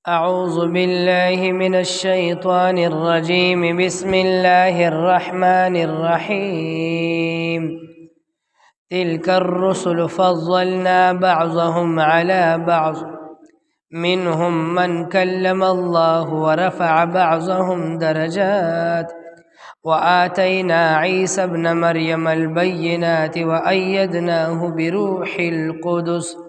أعوذ بالله من الشيطان الرجيم بسم الله الرحمن الرحيم تلك الرسل فضلنا بعضهم على بعض منهم من كلم الله ورفع بعضهم درجات وآتينا عيسى ابن مريم البينات وأيدناه بروح القدس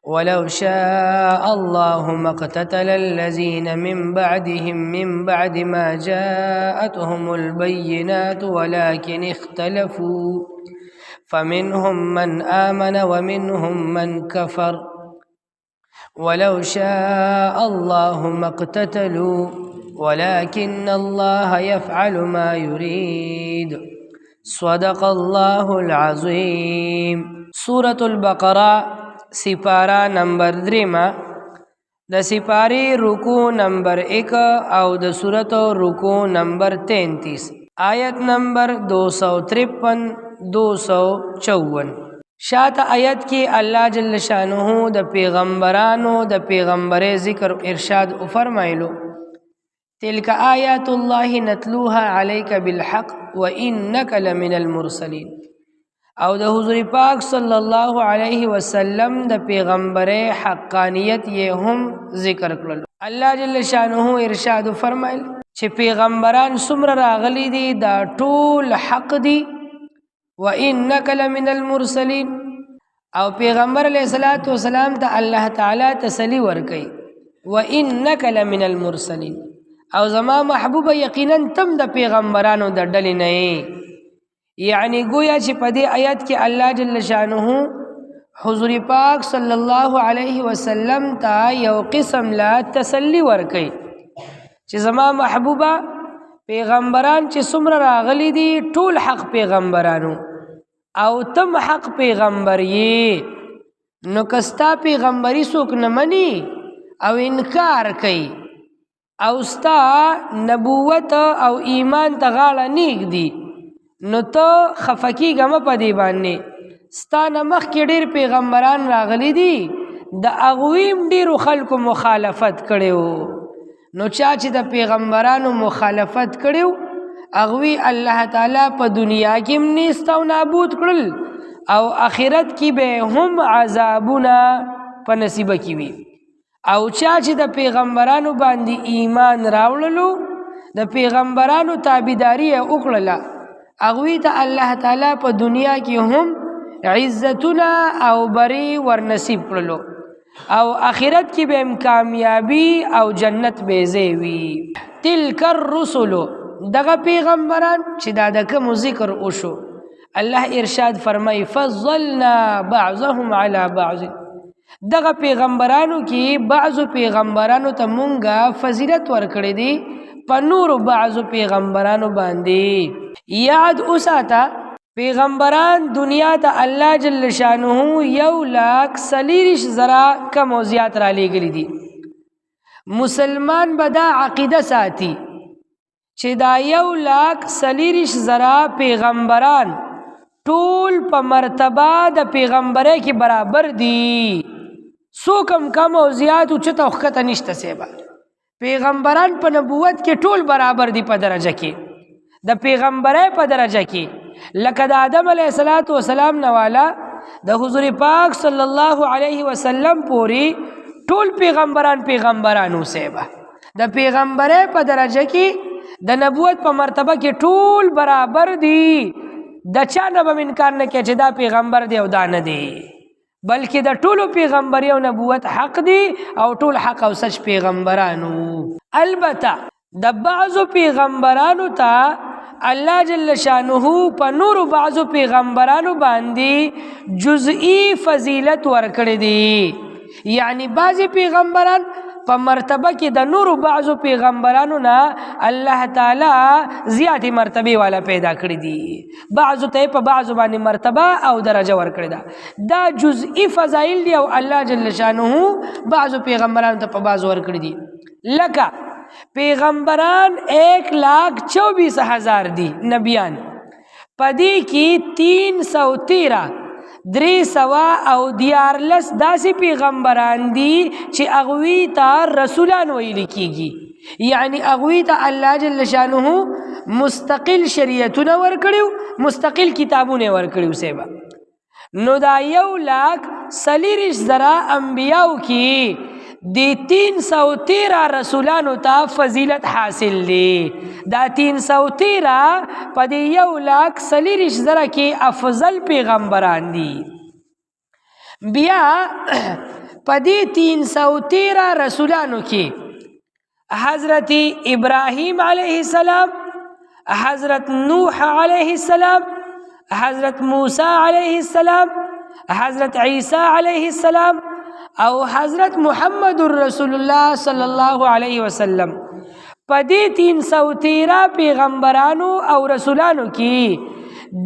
ولو شاء الله ما اقتتل الذين من بعدهم من بعد ما جاءتهم البينات ولكن اختلفوا فمنهم من آمن ومنهم من كفر ولو شاء الله ما اقتتلوا ولكن الله يفعل ما يريد صدق الله العظيم سورة البقرة سپارہ نمبر 3 د سپاری رکو نمبر 1 او د سورت رکو نمبر 33 آیت نمبر 253 254 شات آیت کی اللہ جل شانہ د پیغمبرانو د پیغمبر ذکر ارشاد فرمایلو تلک آیات اللہ نتلوها علیک بالحق وانک لمن المرسلین او د حضور پاک صلی الله علیه وسلم د پیغمبر حقانیت یہ هم ذکر کړل. الله جل شانه ارشاد فرمایل چې پیغمبران څومره راغلي دي دا ټول حق دي وانک لمن المرسلین او پیغمبر علیہ الصلوۃ والسلام ته الله تعالی تسلی ورکړي وانک لمن المرسلین او زما محبوب یقینا تم د پیغمبرانو د ډلې نه یعنی گویا چې په دې آیت کې الله جل شانه حضور پاک صلی الله علیه وسلم ته یو قسم لا تسلی ورکړي چې زما محبوبه پیغمبران چې څومره راغلي دي ټول حق پیغمبرانو او تم حق پیغمبر یې نو کستا پیغمبري څوک نه مني او انکار کوي او ستا نبوت او ایمان ته غاړه نیږدي نو ته خفکی گم پا دی باننی ستا نمخ کی ډیر پیغمبران راغلی دی د اغویم ډیرو خلکو مخالفت کړیو نو چا چې د پیغمبرانو مخالفت کړیو اغوی الله تعالی په دنیا کې هم نیست او نابود کړل او آخرت کې به هم عذابونه په نصیبه کې وي او چا چې د پیغمبرانو باندې ایمان راوړلو د پیغمبرانو تابعداري وکړله اغوی ته الله تعالی په دنیا کې هم عزتنا او بری ورنصیب کړلو او آخرت کې به کامیابی او جنت به زیوی تلک الرسل دغه پیغمبران چې دا د کوم ذکر وشو الله ارشاد فرمای فضلنا بعضهم على بعض دغه پیغمبرانو کې بعض پیغمبرانو ته مونږه فضیلت ورکړې دي په نور بعض پیغمبرانو باندې یاد اوساتا پیغمبران دنیا ته الله جل شانه 1,40,000 کم او زیات را لېږلي دي مسلمان به دا عقیده ساتي چې دا 1,40,000 پیغمبران ټول په مرتبه د پیغمبرۍ کې برابر دي څوک کم او زیات اوچته وښکته نشته سیبه پیغمبران په نبوت کې ټول برابر دي په درجه کې د پیغمبرۍ په درجه کې لکه د آدم علیه السلام نوالا د حضور پاک صلی الله علیه وسلم پوری ټول پیغمبرانو سیبه د پیغمبرۍ په درجه کې د نبوت په مرتبه کې ټول برابر دي د چا نه به انکار نه کوي چې دا پیغمبر دی او دا نه دی بلکې د ټولو پیغمبري او نبوت حق دی او ټول حق او سچ پیغمبرانو البته د بعضو پیغمبرانو ته الله جل شانه په نور بعضو پیغمبرانو باندې جزئی فضیلت ورکړي دي یعنی بعضی پیغمبران په مرتبه کې د نور بعضو پیغمبرانو نه الله تعالی زیاتې مرتبه والا پیدا کړی دي بعضو ته په بعضو باندې مرتبه او درجه ورکړي دا جزئی فضایل دي او الله جل شانه بعضو پیغمبرانو ته په بعضو ورکړي دي لکه پیغمبران 1,24,000 دی نبیان پدی کی 313 314 داسې پیغمبران دي چې هغوی ته رسولان ویل کیږي، یعنی هغوی ته الله جل شانه مستقل شریعتونه ورکړیو، مستقل کتابونه ورکړیو سیبا. نو دا 1,40,000 انبیاءو کی دی 313 رسولانو تا فضیلت حاصل دی. دا 313 پا دی 1,40,000 کی افضل پیغمبران دی. بیا پا دی 313 رسولانو کی حضرت ابراہیم علیہ السلام، حضرت نوح علیہ السلام، حضرت موسیٰ علیہ السلام، حضرت عیسیٰ علیہ السلام او حضرت محمد رسول اللہ صلی اللہ علیہ وسلم. پدی 313 پیغمبرانو او رسولانو کی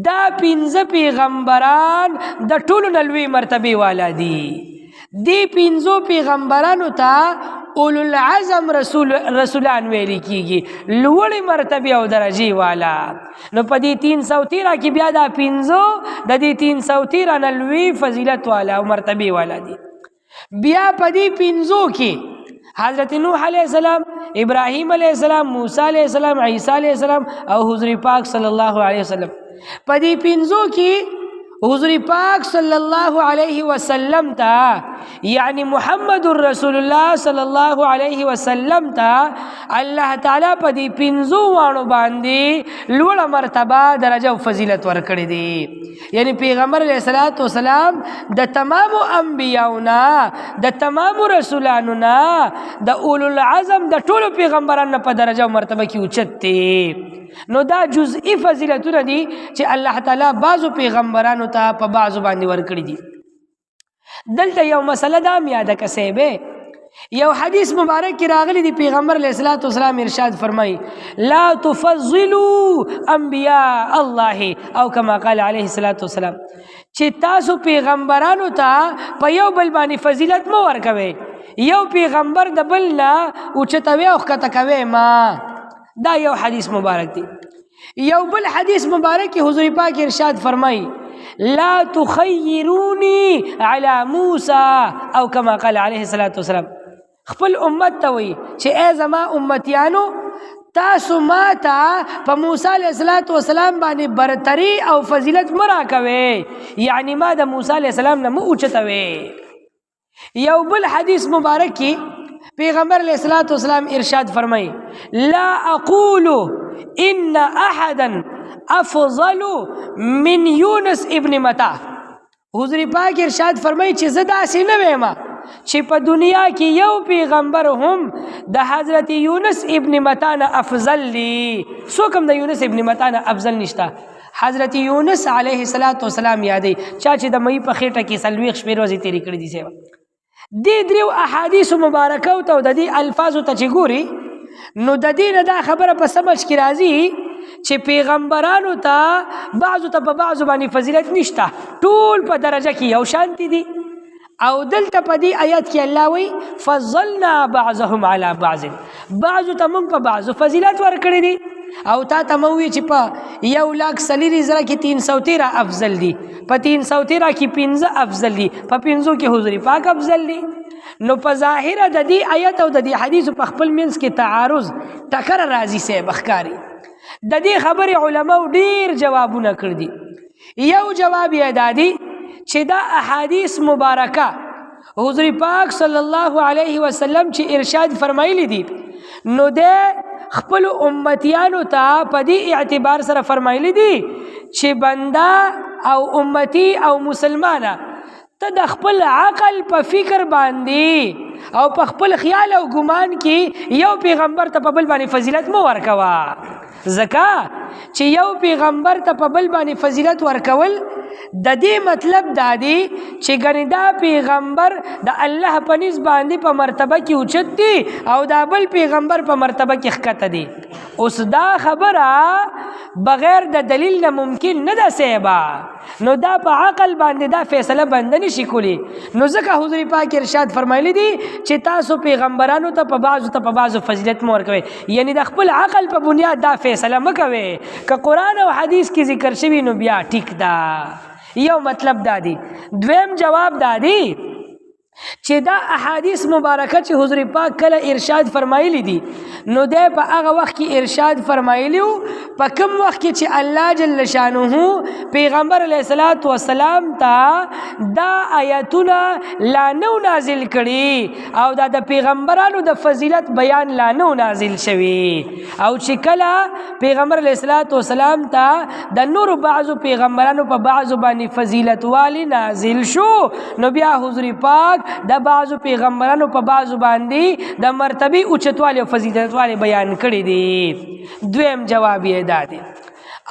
دا 15 پیغمبران دا ټولو نلوی مرتبه والا دی. دی 15 پیغمبرانو تا اولو العظم رسولان ویلی کیگی، لوڑی مرتبه او درجی والا. نو پا دی 313 کی بیا دا 15 دا دی 313 نلوی فضیلت والا او مرتبه والا دی. بیا پا دی 15 کی حضرت نوح علیہ السلام، ابراہیم علیہ السلام، موسیٰ علیہ السلام، عیسیٰ علیہ السلام او حضور پاک صلی اللہ علیہ وسلم. پا دی 15 کی حضور پاک صلی اللہ علیہ وسلم تا یعنی محمد رسول اللہ صلی اللہ علیہ وسلم تا اللہ تعالیٰ پا دی 15 وانو باندی لوڑا مرتبہ درجہ و فضیلت ورکڑی دی. یعنی پیغمبر علیہ السلام دا تمام انبیاؤنا دا تمام رسولانونا دا اولو العظم دا طول پیغمبران پا درجہ و مرتبہ کی اچھتے. نو دا جزئی فضیلتونه دي چې الله تعالی بعضو پیغمبرانو ته په بعضو باندې ورکړي دي. دلته یو مسله دا یاد کسبه، یو حدیث مبارک کې راغلی دی پیغمبر علیه الصلاۃ والسلام ارشاد فرمایي لا تفضلوا انبیاء الله او کما قال علیه الصلاۃ والسلام، چې تاسو پیغمبرانو ته په یو بل باندې فضیلت مو ورکوي، یو پیغمبر د بل نه اوچتوي او ښکته کوي ما. دا یو حدیث مبارک دی. یو بل حدیث مبارک کی حضور پاک ارشاد فرمائی لا تخیرونی علی موسیٰ او کما قال علیہ السلام، خپل امت تاوی چه اے زما امتیانو تاسو ما تا پا موسیٰ علیہ السلام بانی برتری او فضیلت مرا کوئے، یعنی ما دا موسیٰ علیہ السلام نمو اوچتوئے. یو بل حدیث مبارک کی پیغمبر علیہ السلام ارشاد فرمائی لا اقول ان احدا افضل من یونس ابن متا. حضور پاک ارشاد فرمائی چه زدا سی نویما چه پا دنیا کی یو پیغمبر هم دا حضرت یونس ابن متا نا افضل لی. سو کم دا یونس ابن متا نا افضل نشتا. حضرت یونس علیہ السلام یادی چاچه دا مئی پا خیٹا کی سلویخ شپیروزی تیری کردی سیوا. دی دریو احادیث مبارکو تا دا دی الفاظو تا چه گوری نو دا دی دا خبر پا سمجھ کی رازی چه پیغمبرانو تا بعضو تا پا بعضو بانی فضیلت نشتا، طول پا درجہ کی یو شانتی دی. او دلتا پا دی آیات کی اللہ وی فضلنا بعضهم علی بعض، بعضو تا من پا بعضو فضیلت ورکڑی دی. او تا تموی چی پا 1,40,000 کی 313 افضل دی، پا 313 کی 15 افضل دی، پا 15 کی حضور پاک افضل دی. نو پا ظاہر دا دی آیت او دا دی حدیث پا خپل منس کی تعارض ٹکر رازی سے بخکاری. دا دی خبر علماء دیر جوابو نکر دی. یو جواب یہ دا دی چی دا احادیث مبارکہ حضور پاک صلی اللہ علیہ وسلم چی ارشاد فرمائلی دی نو دے خپل امتیانو تا پا دی اعتبار سر فرمائلی دی چی بندہ او امتی او مسلمانا تا دا خپل عقل پا فکر باندی او پا خپل خیال او گمان کی یو پیغمبر تا پا بل بانی فضیلت مو ورکوا. زکا چی یو پیغمبر تا پا بل بانی فضیلت ورکول دا دی مطلب دا دی چی گنی دا پیغمبر دا اللہ پا نیز باندی پا مرتبہ کی اچت دی او دا بل پیغمبر پا مرتبہ کی خکت دی. اس دا خبرہ بغیر دا دلیل نا ممکن ندا سیبا، نو دا پا عقل باندی دا فیصلہ بندنی شکولی. نو زکا حضور پاک ارشاد فرمائلی دی چی تاسو پیغمبرانو تا پا بعضو فضیلت مور کوئے، یعنی دا خپل عقل پا بنیاد دا فیصلہ مکوئے. کہ قرآن و حدیث کی ذکر شوی نو بیا ٹھیک دا، یو مطلب دادی. دویم جواب دادی چې دا احادیث مبارکه چې حضور پاک کله ارشاد فرمایلی دي نو دی په هغه وخت کې ارشاد فرمایلی وو په کوم وخت کې چې الله جل شانه پیغمبر علیه الصلاۃ والسلام ته دا آیاتونه لا نو نازل کړي او دا د پیغمبرانو د فضیلت بیان لا نو نازل شوی او چې کله پیغمبر علیه الصلاۃ والسلام ته د نور بعضو پیغمبرانو په بعضو باندې فضیلت والی نازل شو نو بیا حضور پاک د بعضو پیغمبرانو په بعضو باندې د مرتبه اوچتوالی او فضیلتوالی بیان کړی دي. دویم جواب یې دا دی.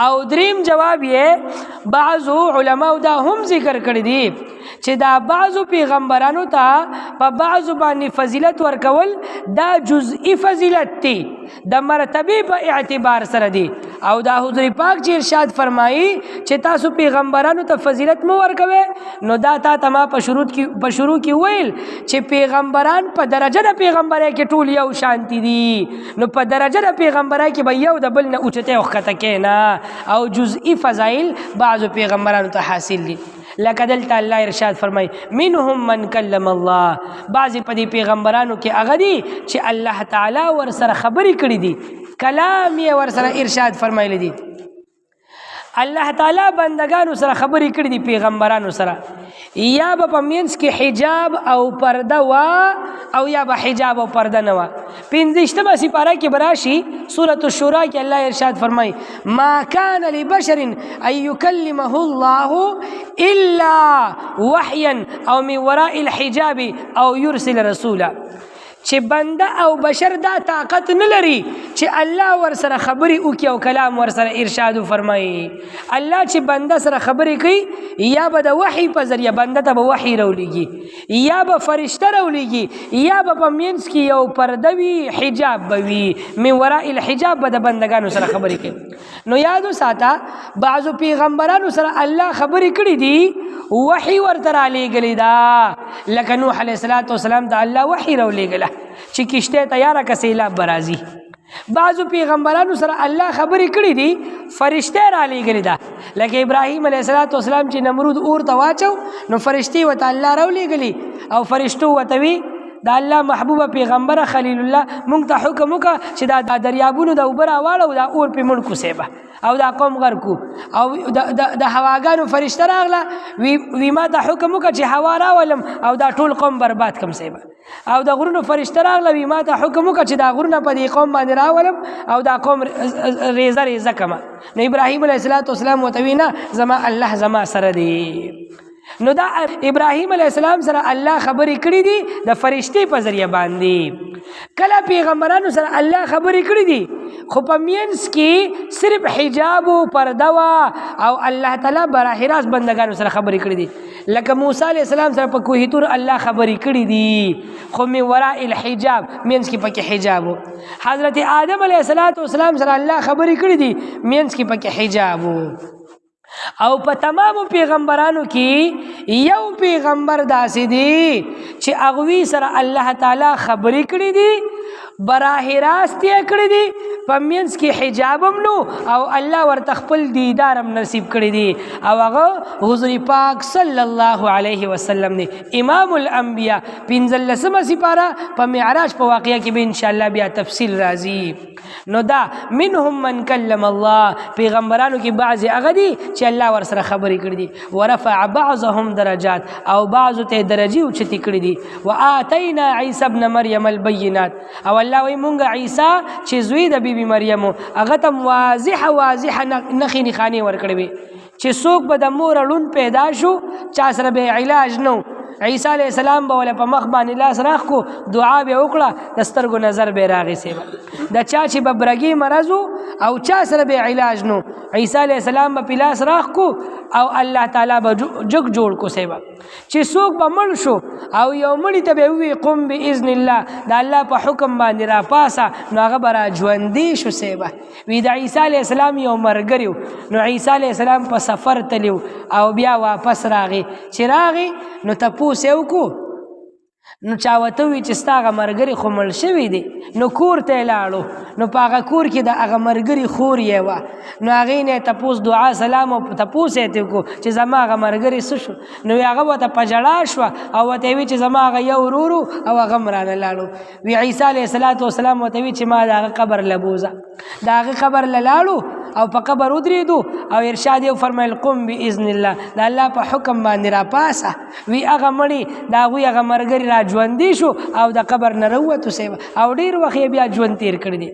او دریم جواب یې بعضو علماء دا هم ذکر کړی دي چې دا بعضو پیغمبرانو ته په بعضو باندې فضیلت ورکول دا جزئی فضیلت دی د مرتبه په اعتبار سره دی او دا حضور پاک چې ارشاد فرمایي چې تاسو پیغمبرانو ته فضیلت مو ورکوي نو دا تا ما په شروع کې ویل چې پیغمبران په درجه د پیغمبرۍ کې ټول یو شانتی دي نو په درجه د پیغمبرۍ کې به یو د بل نه اوچته او ښکته کېنه او جزئی فضایل بعضو پیغمبرانو ته حاصل دي. لکه دلته الله ارشاد فرمای منهم من کلم الله بعضی په دې پیغمبرانو کې هغه دي چې الله تعالی ور سره خبرې کړې دي کلام یې ور سره ارشاد فرمایلی دي الله تعالی بندگانو سره خبرې کړې دي پیغمبرانو سره یا به په مینس کې حجاب او پرده وا او یا به حجاب او پرده نه وا. 15 سپاره کې براشي سورۃ الشورى کې الله ارشاد فرمای ما کان لبشر ان یکلمه الله الا وحیا او من وراء الحجاب او يرسل رسولا چې بنده او بشر دا طاقت نه لري چې الله ور سره خبرې وکړي او کلام ور سره ارشاد فرمایي. الله چې بنده سره خبرې کوي یا به د وحی په ذریعہ بنده ته به وحی راولېږي یا به فرشته راولېږي یا به په مینس کې یو پرده وي حجاب به وي من وراء الحجاب به د بندگانو سره خبرې کوي. نو یادو ساته بعضو پیغمبرانو سره الله خبرې کړي دي وحی ورته رالیږلی دا لکه نوح علیه السلام ته الله وحی راولېږله چې کشته تیاره که سیلاب برازي. بعضو پیغمبرانو سره الله خبرې کړي دي فرشته را لېږلې ده لکه ابراهیم علیه السلام چې نمرود اور ته واچو نو فرشتې ورته الله راولېږلي او فرشتو ورته وي دا الله محبوبه پیغمبره خلیل الله مونږ ته حکم وکړه چې دا دریابونو د اوبه راواړو دا اور پې مړ کوسېبه او دا قوم غرق کو او د هواګانو فرشته راغله وی ما ته حکم وکړه چې هوا راولم او دا ټول قوم برباد کم سیبه او د غرونو فرشته راغله وی ما ته حکم وکړه چې دا غرونه په دې قوم باندې راولم او دا قوم ریزه کمه. نو ابراهیم علیه السلام ورته وی نه زما الله زما سره دی. نو دا ابراهیم علیه السلام سره الله خبرې کړي دي د فرشتې په ذریعہ باندې. کله پیغمبرانو سره الله خبرې کړي دي خو په مینس کې صرف حجاب او پرده وا او الله تعالی براه راست بندگانو سره خبرې کړي دي. لکه موسی علیه السلام سره په کوه طور الله خبرې کړي دي خو من وراء الحجاب مینس کې پکې حجاب. حضرت آدم علیه السلام سره الله خبرې کړي دي مینس کې پکې حجاب. او په تمامو پیغمبرانو کې یو پیغمبر داسې دی چې هغوی سره الله تعالی خبرې کړي دي براه راست یې کړي دي په مینس کې حجاب هم نو او الله ورته خپل دیدار هم نصیب کړي دي او هغه حضور پاک صلی الله علیه وسلم دی امام الانبیاء. 15 سپاره په معراج په واقعه کې به ان شاء الله بیا تفصیل راځي. نو دا منهم من کلم الله پیغمبرانو کې بعض هغه دي چې الله ور سره خبرې کړي دي ورفع بعضهم درجات او بعضو ته درجې اوچتې کړي دي. وآتینا عیسی ابن مریم البینات او الله وایي مونږ عیسی چې زوی د بیبي مریم هغه ته واضحه نښې نښانې ورکړې وي چې څوک به د مور ړوند پیدا شو چا سره به علاج نو عیسی علیه السلام به ولا په مخ باندې لاس راخ کو دعا به وکړه د سترګو نظر به راغی سیبه د چا چې به برګي مرض او چا سره به علاج نو عیسی علیه السلام به پلاس راخ کو او الله تعالی به جگ جوړ کو سیبه چې څوک به مړ شو او یو مړی ته به وی قم باذن الله د الله په حکم باندې را پاسه نو هغه به را ژوندی شو سیبه وی د عیسی علیه السلام یو مرګریو نو عیسی علیه السلام په سفر تلیو او بیا واپس راغی چې راغی نو تاسو یو کو نو چاوته وی چې ستا هغه مرګري خو مړ شوي دي نو کور ته یې لاړو نو په هغه کور کې د هغه مرګري خور یې وه نو هغې نه یې تپوس دعا سلام او تپوس یې ترې وکړو چې زما هغه مرګري څه شو نو هغه ورته په ژړا شوه او ورته یې وي چې زما هغه یو ورور او هغه هم رانه لاړو وی عیسی علیه السلام ورته وي چې ما د هغه قبر له بوځه د هغه قبر له لاړو او په قبر ودرېدو او ارشاد یې وفرمیل قم باذن الله د الله په حکم باندې راپاسه وی هغه مړي د هغوی هغه مرګري را ژوندي شو او د قبر نه راووتو سیبه او ډېر وخت یې بیا ژوند تېر کړی دی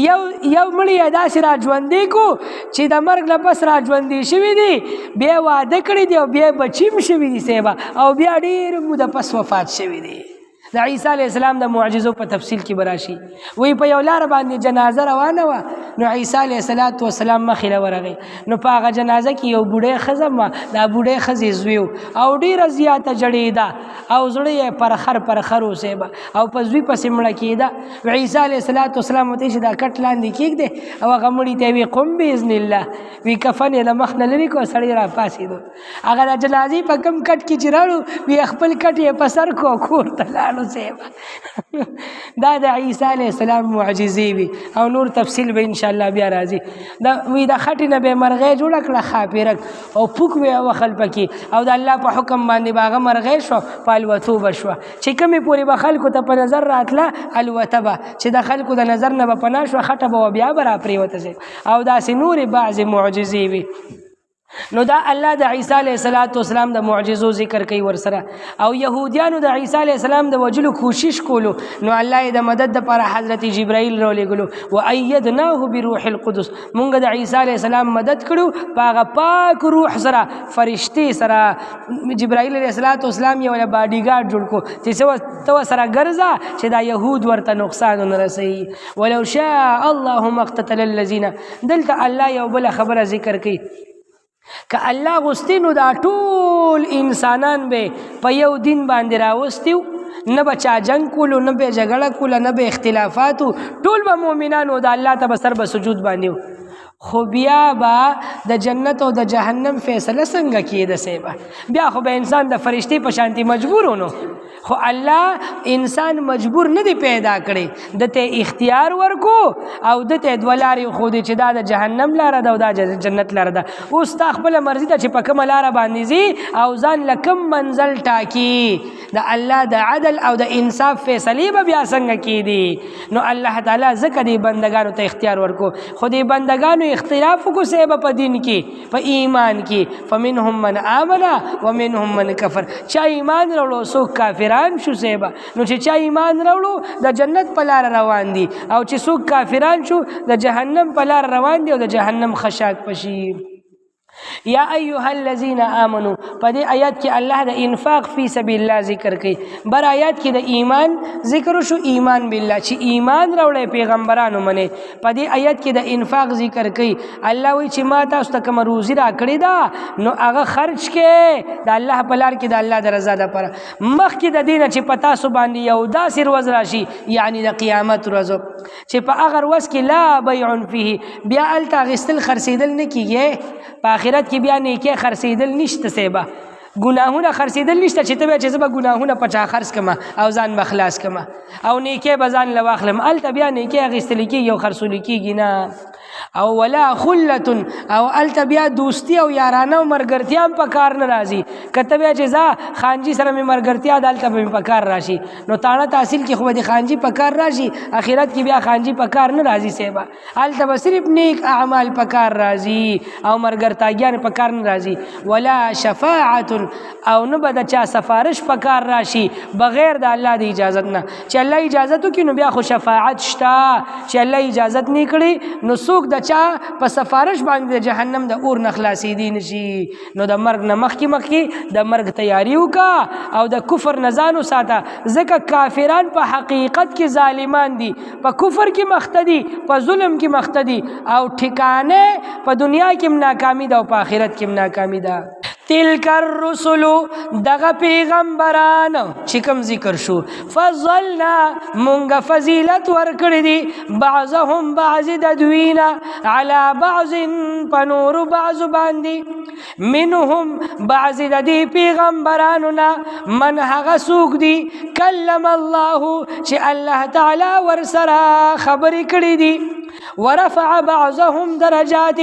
یو مړي یې داسې را ژوندي کو چې د مرګ نه پس را ژوندي شوي دي بیا واده کړی دی او بیا بچي هم شوي دي سیبه او بیا ډېر موده پس وفات شوي دي د عیسی علیه السلام د معجزو په تفصیل کې براشي وی په یو لار باندې جنازه روانه وه نو عیسی علیه السلام مخې له ورغی نو په هغه جنازه کې یو بوډۍ ښځه وه دا بوډۍ ښځې زوی او ډېره زیاته جړېده او زړه یې پرخر اوسېبه او په زوی پسې مړه کېده عیسی علیه السلام ورته چې دا کټ لاندې کېږدې او هغه مړي ته وی قم باذن الله وی کفن یې د مخ نه لرې کړو سړی راپاڅېدو هغه د جنازې په کوم کټ کې چې راړو وی خپل کټ یې په سر کړو کور ته لاړو دا د عیسی علیه السلام معجزې وي او نور تفصیل به انشاءالله بیا راځي وی د خټې نه به یې مرغۍ جوړه کړه ښاپېرک او پوک به یې وخل پکې او د الله په حکم باندې به هغه مرغۍ شوه په الوتو به شوه چې کومې پورې به خلکو ته په نظر راتله الوته به چې د خلکو د نظر نه به پناه شوه خټه به بیا به را پرېوته شي او داسې نورې بعضې معجزې وي نو دا الله د عیسی علیه السلام د معجزو ذکر کوي ورسره او یهودیانو د عیسی علیه السلام د وجلو کوشش کولو نو الله یې د مدد دپاره حضرت جبرائیل راولېږلو وایدناه بروح القدس مونږ د عیسی علیه السلام مدد کړو په هغه پاک روح سره فرشتې سره جبرائیل علیه السلام یې وله باډیګارډ جوړ کړو چې ته ورسره ګرځه چې دا یهود ورته نقصان ونه رسوي ولو شاء الله ما اقتتل الذین دلته الله یو بله خبره ذکر کوي که الله غوستی نو دا ټول انسانان به په یو دین باندې راوستیو نه به چا جنگ کولو نه به جګړه کوله نه به اختلافاتو ټول به مؤمنانو د الله ته به سر به سجود باندې خو بیا به د جنت او د جهنم فیصله څنګه کېده سیبه بیا خو به انسان د فرشتې په شانتي مجبور ونو خو الله انسان مجبور نه دی پیدا کړی دته اختیار ورکو او دته دوه لارې ښودې چې دا د جهنم لاره ده او دا جنت لاره ده اوس تا خپله مرضي ده چې په کومه لاره باندې ځي او ځان له کوم منزل ټاکي د الله د عدل او د انصاف فیصلې به بیا څنګه کېدي نو الله تعالی ځکه دې بندګانو ته اختیار ورکو خو دې بندګانو اختلاف کو سیبه په دین کې په ایمان کې فمنهم من آمن ومنهم من کفر چا ایمان راوړو څوک کافران شو سیبه نو چې چا ایمان راوړو د جنت په لار روان دي او چې څوک کافران شو د جهنم په لار روان دي او د جهنم خشاک پشي یا ایها الذین آمنو په دې آیات کې الله د انفاق فی سبیل الله ذکر کوي بر آیات کې د ایمان ذکر شو ایمان بالله چې ایمان راوړی پیغمبرانو منې په دې آیات کې د انفاق ذکر کوي الله وایي چې ما تاسو ته کومه روزي راکړې ده نو هغه خرج کې د الله په لار کې د الله د رضا دپاره مخکې د دې نه چې په تاسو باندې یو داسې ورځ راشي یعنې د قیامت ورځ چې په هغه ورځ کې لا بیع فیه بیا هلته اخیستل خرڅېدل نه کېږي په آخرت کې بیا نیکۍ خرڅېدل نشته سیبه ګناهونه خرڅېدل نشته چې ته بیا چې زه به ګناهونه په چا خرڅ کړمه او ځان به خلاص کړمه او نیکۍ به ځان له واخلم هلته بیا نیکۍ اخیستلی کېږي او خرڅولی کېږي نه او ولا خلة او هلته بیا دوستي او یارانه او ملګرتیا هم په کار نه راځي که ته بیا چې ځه خانجي سره مې ملګرتیا ده هلته به مې په کار راشي نو تاڼه تحصیل کې خو به د خانجي په کار راشي اخرت کې بیا خانجي په کار نه راځي صاحبه هلته به صرف نیک اعمال په کار راځي او ملګرتاګیان په کار نه راځي ولا شفاعة او نه به د چا سفارش په کار راشي بغیر د الله د اجازت نه چې الله اجازت وکړي نو بیا خو شفاعت شته چې الله اجازت نه کړي نو څوک د چا په سفارش باندې د جهنم د اور نه خلاصېدی نشي نو د مرګ نه مخکې د مرګ تیاری وکړه او د کفر نه ځان وساته ځکه کافران په حقیقت کې ظالمان دي په کفر کې مخته دي په ظلم کې مخته دي او ټھکانه په دنیا کې هم ناکامي ده او په آخرت کې هم ناکامي ده تلک الرسل دغه پیغمبران چې کوم ذکر شو فضلنا مونږ فضیلت ورکړي دي بعضهم بعض د دوینا علی بعض پنور بعض باندې منهم بعض د دې پیغمبرانو نه من هغه څوک دي کلم الله چې الله تعالی ورسره خبرې کړي دي ورفع بعضهم درجات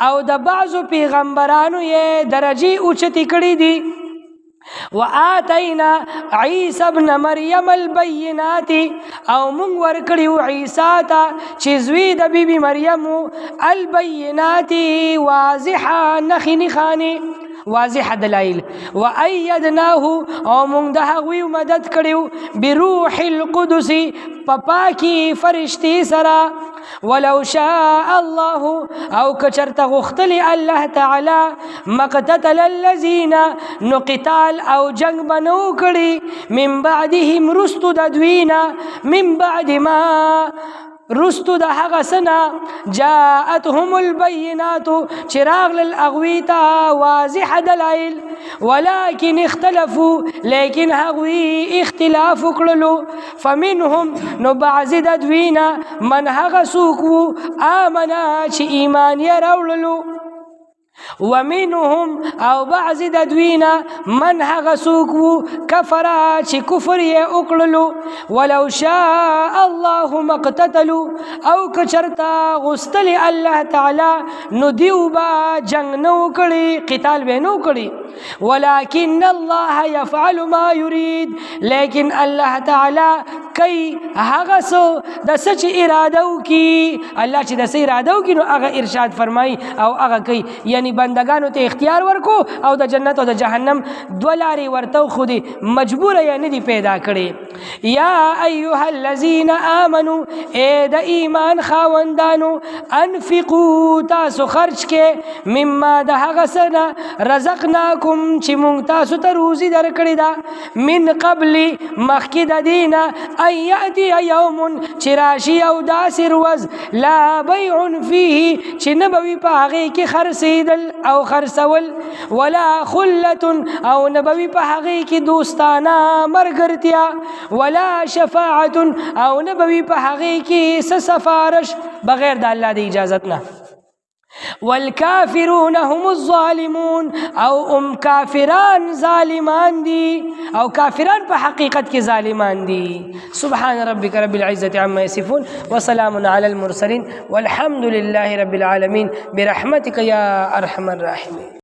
او د بعضو پیغمبرانو یې درجی اوچتی کړي دي وآتینا عیسی ابن مریم البینات او مونږ ورکړیو عیسی ته چې زوی د بیبي مریم البینات واضحه نښې نښانې واضح دلائل وأيدناه او مونږ د هغوی مدد کړیو بروح القدس پاکی فرشتي سره ولو شاء الله او کچرت غختلی الله تعالی مقتتل الذين نو قتال او جنگ بنو کړي من بعدهم رستو د دوینا من بعد ما رستو د هغه سنا جاءتهم البينات چراغ للاغويتا واضح دلائل ولكن اختلفوا لكن هغوی اختلاف کړلو فمنهم نو بعض د دوینا من هغه څوک آمنا چې ایمان یې راوړلو ومنهم او بعض د دوینا من هغه څوک کفر چې کفر یې وکړلو ولو شاء الله مقتتلوا او کچرتا غستل الله تعالی نو دیو با جنگ نو کړي قتال به نو کړي ولكن الله يفعل ما يريد لیکن الله تعالی کوي هغه څه د سچ اراده وکي الله چې د سې اراده وکي نو هغه ارشاد فرمای او هغه کوي یعنی بندگانو ته اختیار ورکو او د جنت او د جهنم دولاري ورته خو دي مجبور یې نه دي پیدا کړي یا ایها الذين امنوا اے د ایمان خاوندانو انفقوا تاسو خرج کې مما د هغه سنه رزقناکم چې مونږ تاسو ته روزي درکړې ده من قبل مخکې د دینه ان یأتی یوم چې راشي او داسې ورځ لا بیع فیه چې نه به وي په هغې کې خرڅېدل او خرڅول ولا خلة او نه به وي په هغې کې دوستانه ملګرتیا ولا شفاعة او نه به وي په هغې کې څه سفارش بغیر د الله د اجازت نه والکافرون هم الظالمون او کافران ظالمان دي او کافران په حقیقت کې ظالمان دي سبحان ربك رب العزة عما يصفون وسلام على المرسلين والحمد لله رب العالمين برحمتك يا ارحم الراحمين.